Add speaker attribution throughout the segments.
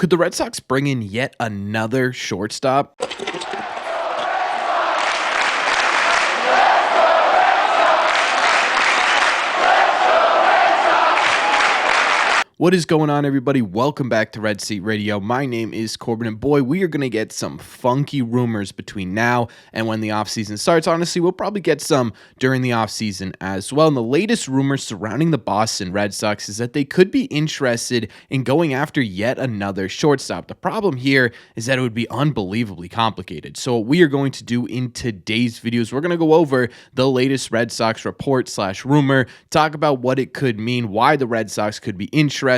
Speaker 1: Could the Red Sox bring in yet another shortstop? What is going on, everybody? Welcome back to Red Seat Radio. My name is Corbin, and boy, we are going to get some funky rumors between now and when the offseason starts. Honestly, we'll probably get some during the offseason as well. And the latest rumors surrounding the Boston Red Sox is that they could be interested in going after yet another shortstop. The problem here is that it would be unbelievably complicated. So what we are going to do in today's videos, we're going to go over the latest Red Sox report / rumor, talk about what it could mean, why the Red Sox could be interested,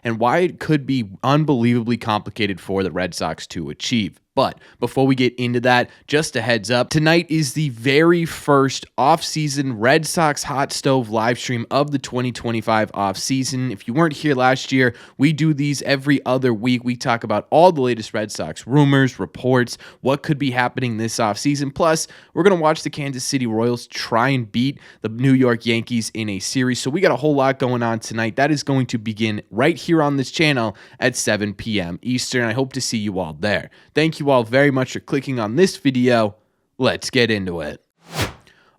Speaker 1: and why it could be unbelievably complicated for the Red Sox to achieve. But before we get into that, just a heads up, tonight is the very first off-season Red Sox Hot Stove live stream of the 2025 off-season. If you weren't here last year, we do these every other week. We talk about all the latest Red Sox rumors, reports, what could be happening this off-season. Plus, we're going to watch the Kansas City Royals try and beat the New York Yankees in a series. So we got a whole lot going on tonight. That is going to begin right here on this channel at 7 p.m. Eastern. I hope to see you all there. Thank you all very much for clicking on this video. Let's get into it.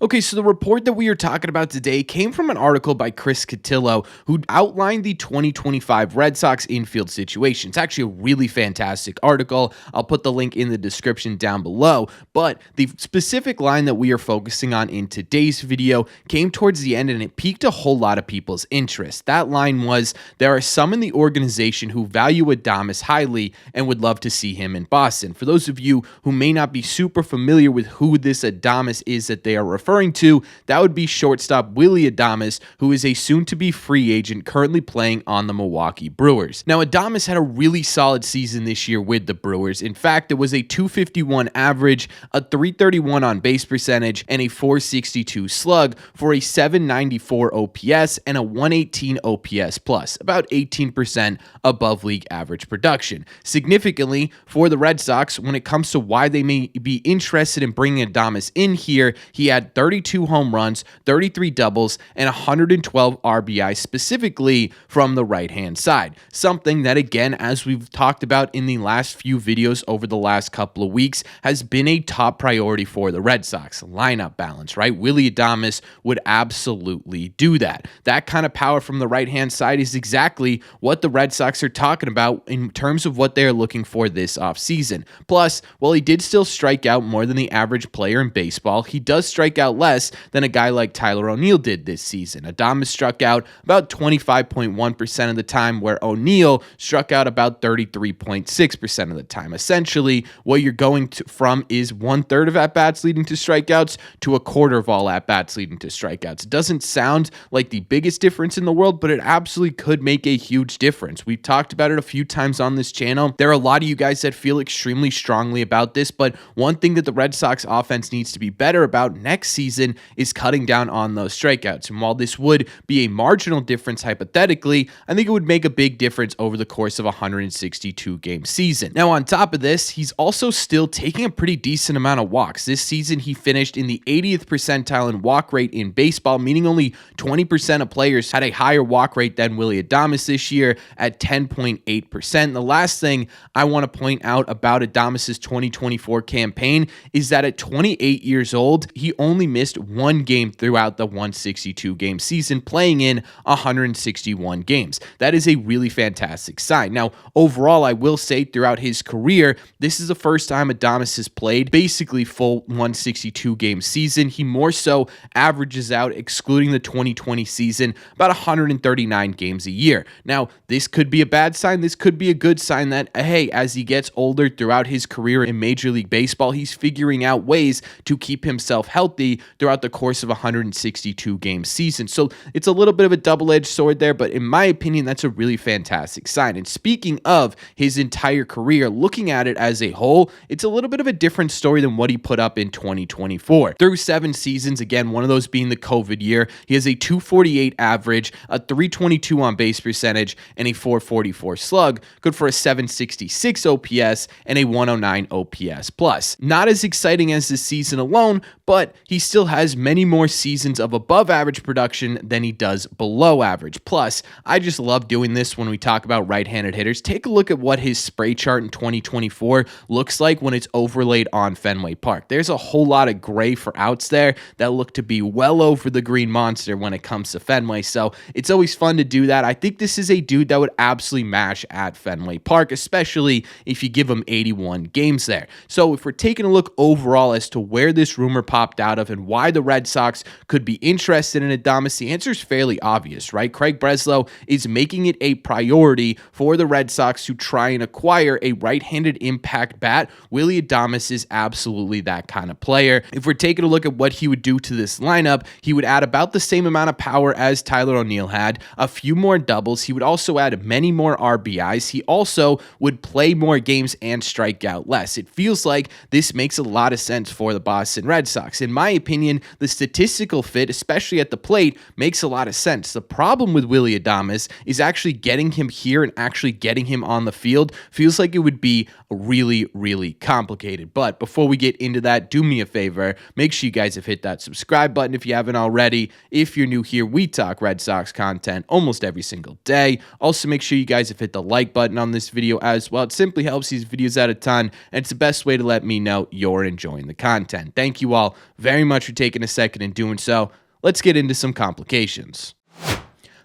Speaker 1: Okay, so the report that we are talking about today came from an article by Chris Cotillo, who outlined the 2025 Red Sox infield situation. It's actually a really fantastic article. I'll put the link in the description down below, but the specific line that we are focusing on in today's video came towards the end, and it piqued a whole lot of people's interest. That line was, there are some in the organization who value Adames highly and would love to see him in Boston. For those of you who may not be super familiar with who this Adames is that they are referring to, that would be shortstop Willy Adames, who is a soon-to-be free agent currently playing on the Milwaukee Brewers. Now, Adames had a really solid season this year with the Brewers. In fact, it was a .251 average, a .331 on-base percentage, and a .462 slug for a .794 OPS and a .118 OPS plus, about 18% above league average production. Significantly, for the Red Sox, when it comes to why they may be interested in bringing Adames in here, he had 32 home runs, 33 doubles, and 112 RBI specifically from the right-hand side. Something that, again, as we've talked about in the last few videos over the last couple of weeks, has been a top priority for the Red Sox. Lineup balance, right? Willy Adames would absolutely do that. That kind of power from the right-hand side is exactly what the Red Sox are talking about in terms of what they're looking for this offseason. Plus, while he did still strike out more than the average player in baseball, he does strike out less than a guy like Tyler O'Neill did this season. Adames struck out about 25.1% of the time, where O'Neill struck out about 33.6% of the time. Essentially, what you're going from is 1/3 of at-bats leading to strikeouts to 1/4 of all at-bats leading to strikeouts. It doesn't sound like the biggest difference in the world, but it absolutely could make a huge difference. We've talked about it a few times on this channel. There are a lot of you guys that feel extremely strongly about this, but one thing that the Red Sox offense needs to be better about next season is cutting down on those strikeouts. And while this would be a marginal difference hypothetically, I think it would make a big difference over the course of a 162-game season. Now, on top of this, he's also still taking a pretty decent amount of walks. This season, he finished in the 80th percentile in walk rate in baseball, meaning only 20% of players had a higher walk rate than Willy Adames this year at 10.8%. The last thing I want to point out about Adames' 2024 campaign is that at 28 years old, he only missed one game throughout the 162-game season, playing in 161 games. That is a really fantastic sign. Now, overall, I will say throughout his career, this is the first time Adames has played basically full 162-game season. He more so averages out, excluding the 2020 season, about 139 games a year. Now, this could be a bad sign. This could be a good sign that, hey, as he gets older throughout his career in Major League Baseball, he's figuring out ways to keep himself healthy throughout the course of a 162-game season. So it's a little bit of a double-edged sword there, but in my opinion, that's a really fantastic sign. And speaking of his entire career, looking at it as a whole, it's a little bit of a different story than what he put up in 2024. Through 7 seasons, again, one of those being the COVID year, he has a .248 average, a .322 on base percentage, and a .444 slug, good for a .766 OPS and a .109 OPS plus. Not as exciting as this season alone, but he he still has many more seasons of above average production than he does below average. Plus, I just love doing this when we talk about right-handed hitters. Take a look at what his spray chart in 2024 looks like when it's overlaid on Fenway Park. There's a whole lot of gray for outs there that look to be well over the green monster when it comes to Fenway, so it's always fun to do that. I think this is a dude that would absolutely mash at Fenway Park, especially if you give him 81 games there. So if we're taking a look overall as to where this rumor popped out of and why the Red Sox could be interested in Adames, the answer is fairly obvious, right? Craig Breslow is making it a priority for the Red Sox to try and acquire a right-handed impact bat. Willy Adames is absolutely that kind of player. If we're taking a look at what he would do to this lineup, he would add about the same amount of power as Tyler O'Neill had, a few more doubles. He would also add many more RBIs. He also would play more games and strike out less. It feels like this makes a lot of sense for the Boston Red Sox. In my opinion, the statistical fit, especially at the plate, makes a lot of sense. The problem with Willy Adames is actually getting him here and actually getting him on the field feels like it would be really, really complicated. But before we get into that, do me a favor. Make sure you guys have hit that subscribe button if you haven't already. If you're new here, we talk Red Sox content almost every single day. Also, make sure you guys have hit the like button on this video as well. It simply helps these videos out a ton, and it's the best way to let me know you're enjoying the content. Thank you all very much for taking a second and doing so. Let's get into some complications.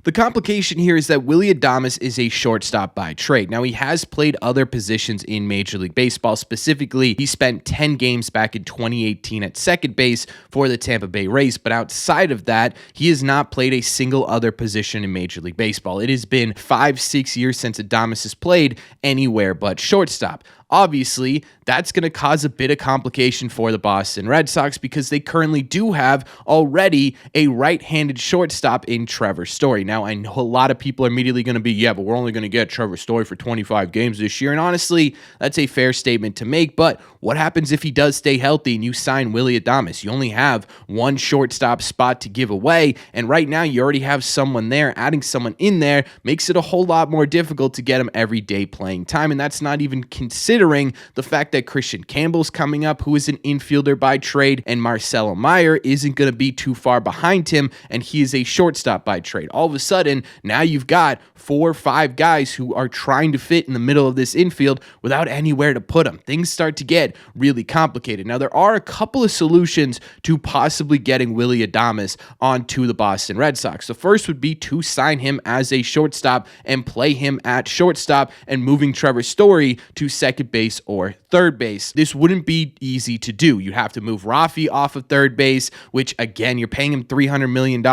Speaker 1: The complication here is that Willy Adames is a shortstop by trade. Now, he has played other positions in Major League Baseball. Specifically, he spent 10 games back in 2018 at second base for the Tampa Bay Rays, but outside of that, he has not played a single other position in Major League Baseball. It has been 5-6 years since Adames has played anywhere but shortstop. Obviously, that's going to cause a bit of complication for the Boston Red Sox because they currently do have already a right-handed shortstop in Trevor Story. Now, I know a lot of people are immediately going to be, yeah, but we're only going to get Trevor Story for 25 games this year. And honestly, that's a fair statement to make. But what happens if he does stay healthy and you sign Willy Adames? You only have one shortstop spot to give away. And right now, you already have someone there. Adding someone in there makes it a whole lot more difficult to get him everyday playing time. And that's not even considering the fact that Christian Campbell's coming up, who is an infielder by trade, and Marcelo Meyer isn't going to be too far behind him, and he is a shortstop by trade. All of a sudden, now you've got 4 or 5 guys who are trying to fit in the middle of this infield without anywhere to put them. Things start to get really complicated. Now, there are a couple of solutions to possibly getting Willy Adames onto the Boston Red Sox. The first would be to sign him as a shortstop and play him at shortstop and moving Trevor Story to second base or third base. This wouldn't be easy to do. You'd have to move Rafi off of third base, which again, you're paying him $300 million.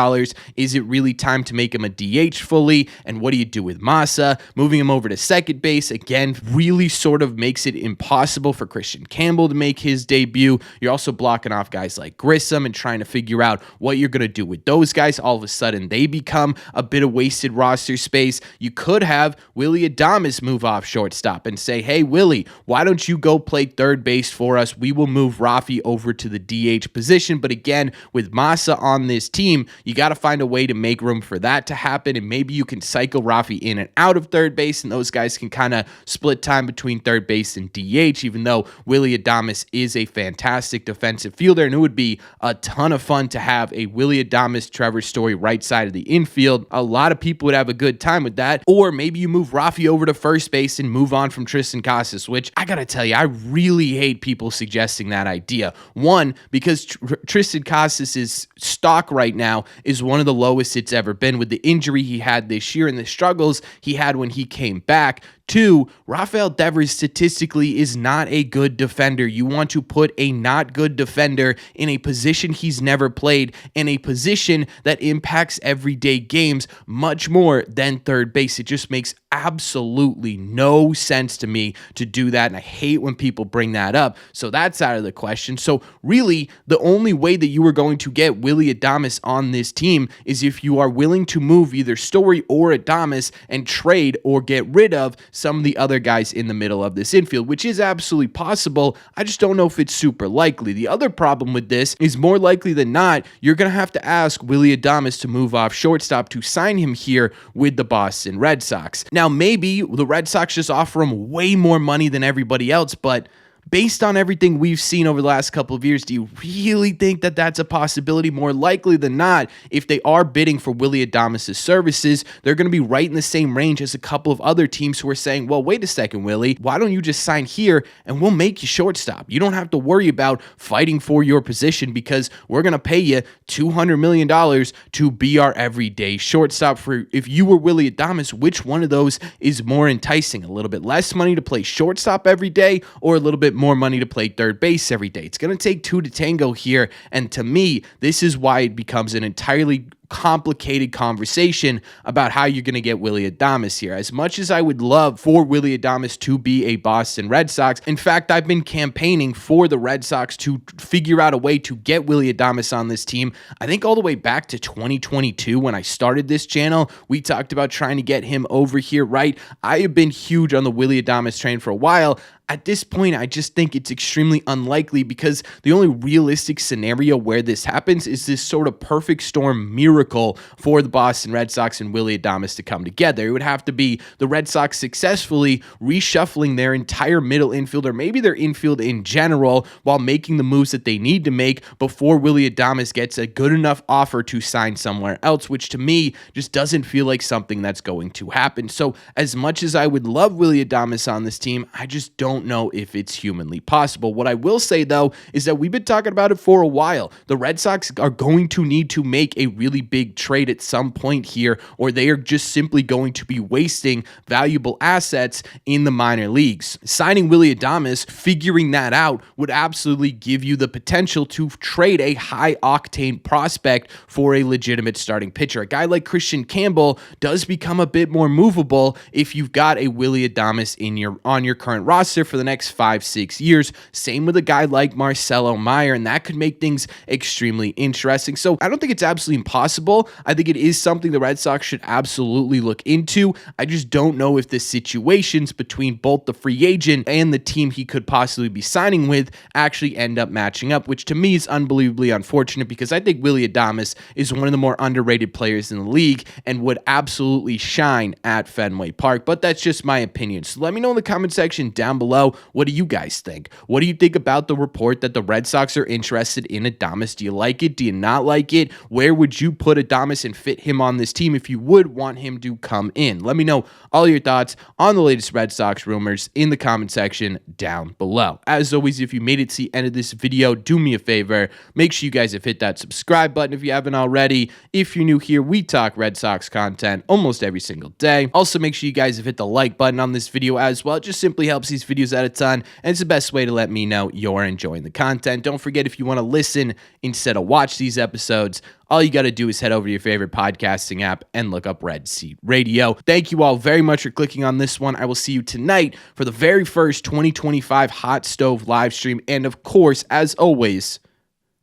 Speaker 1: Is it really time to make him a DH fully? And what do you do with Massa? Moving him over to second base, again, really sort of makes it impossible for Christian Campbell to make his debut. You're also blocking off guys like Grissom and trying to figure out what you're going to do with those guys. All of a sudden, they become a bit of wasted roster space. You could have Willy Adames move off shortstop and say, hey, Willy, why don't you go play third base for us? We will move Rafi over to the DH position. But again, with Massa on this team, you got to find a way to make room for that to happen. And maybe you can cycle Rafi in and out of third base, and those guys can kind of split time between third base and DH, even though Willy Adames is a fantastic defensive fielder. And it would be a ton of fun to have a Willy Adames, Trevor Story right side of the infield. A lot of people would have a good time with that. Or maybe you move Rafi over to first base and move on from Tristan Casas, which I gotta tell you, I really hate people suggesting that idea. One, because Tristan Casas' stock right now is one of the lowest it's ever been with the injury he had this year and the struggles he had when he came back. 2, Rafael Devers statistically is not a good defender. You want to put a not good defender in a position he's never played, in a position that impacts everyday games much more than third base. It just makes absolutely no sense to me to do that, and I hate when people bring that up. So that's out of the question. So really, the only way that you are going to get Willy Adames on this team is if you are willing to move either Story or Adames and trade or get rid of some of the other guys in the middle of this infield, which is absolutely possible. I just don't know if it's super likely. The other problem with this is more likely than not, you're going to have to ask Willy Adames to move off shortstop to sign him here with the Boston Red Sox. Now, maybe the Red Sox just offer him way more money than everybody else, but Based on everything we've seen over the last couple of years, do you really think that that's a possibility? More likely than not, if they are bidding for Willy Adames' services, they're going to be right in the same range as a couple of other teams who are saying, well, wait a second, Willy, why don't you just sign here and we'll make you shortstop? You don't have to worry about fighting for your position because we're going to pay you $200 million to be our everyday shortstop. For if you were Willy Adames, which one of those is more enticing? A little bit less money to play shortstop every day or a little bit more money to play third base every day? It's going to take two to tango here. And to me, this is why it becomes an entirely complicated conversation about how you're going to get Willy Adames here. As much as I would love for Willy Adames to be a Boston Red Sox, in fact, I've been campaigning for the Red Sox to figure out a way to get Willy Adames on this team. I think all the way back to 2022 when I started this channel, we talked about trying to get him over here, right? I have been huge on the Willy Adames train for a while. At this point, I just think it's extremely unlikely because the only realistic scenario where this happens is this sort of perfect storm miracle for the Boston Red Sox and Willy Adames to come together. It would have to be the Red Sox successfully reshuffling their entire middle infield, or maybe their infield in general, while making the moves that they need to make before Willy Adames gets a good enough offer to sign somewhere else, which to me just doesn't feel like something that's going to happen. So as much as I would love Willy Adames on this team, I just don't know if it's humanly possible. What I will say, though, is that we've been talking about it for a while. The Red Sox are going to need to make a really big trade at some point here, or they are just simply going to be wasting valuable assets in the minor leagues. Signing Willy Adames, figuring that out, would absolutely give you the potential to trade a high-octane prospect for a legitimate starting pitcher. A guy like Christian Campbell does become a bit more movable if you've got a Willy Adames on your current roster for the next 5-6 years. Same with a guy like Marcelo Meyer, and that could make things extremely interesting. So I don't think it's absolutely impossible. I think it is something the Red Sox should absolutely look into. I just don't know if the situations between both the free agent and the team he could possibly be signing with actually end up matching up, which to me is unbelievably unfortunate because I think Willy Adames is one of the more underrated players in the league and would absolutely shine at Fenway Park. But that's just my opinion. So let me know in the comment section down below, what do you guys think? What do you think about the report that the Red Sox are interested in Adames? Do you like it? Do you not like it? Where would you put Adames and fit him on this team if you would want him to come in? Let me know all your thoughts on the latest Red Sox rumors in the comment section down below. As always, if you made it to the end of this video, do me a favor. Make sure you guys have hit that subscribe button if you haven't already. If you're new here, we talk Red Sox content almost every single day. Also, make sure you guys have hit the like button on this video as well. It just simply helps these videos out a ton, and it's the best way to let me know you're enjoying the content. Don't forget, if you want to listen instead of watch these episodes, all you got to do is head over to your favorite podcasting app and look up Red Seat Radio. Thank you all very much for clicking on this one. I will see you tonight for the very first 2025 Hot Stove live stream, and of course, as always,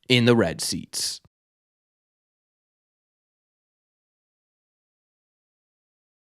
Speaker 1: in the red seats.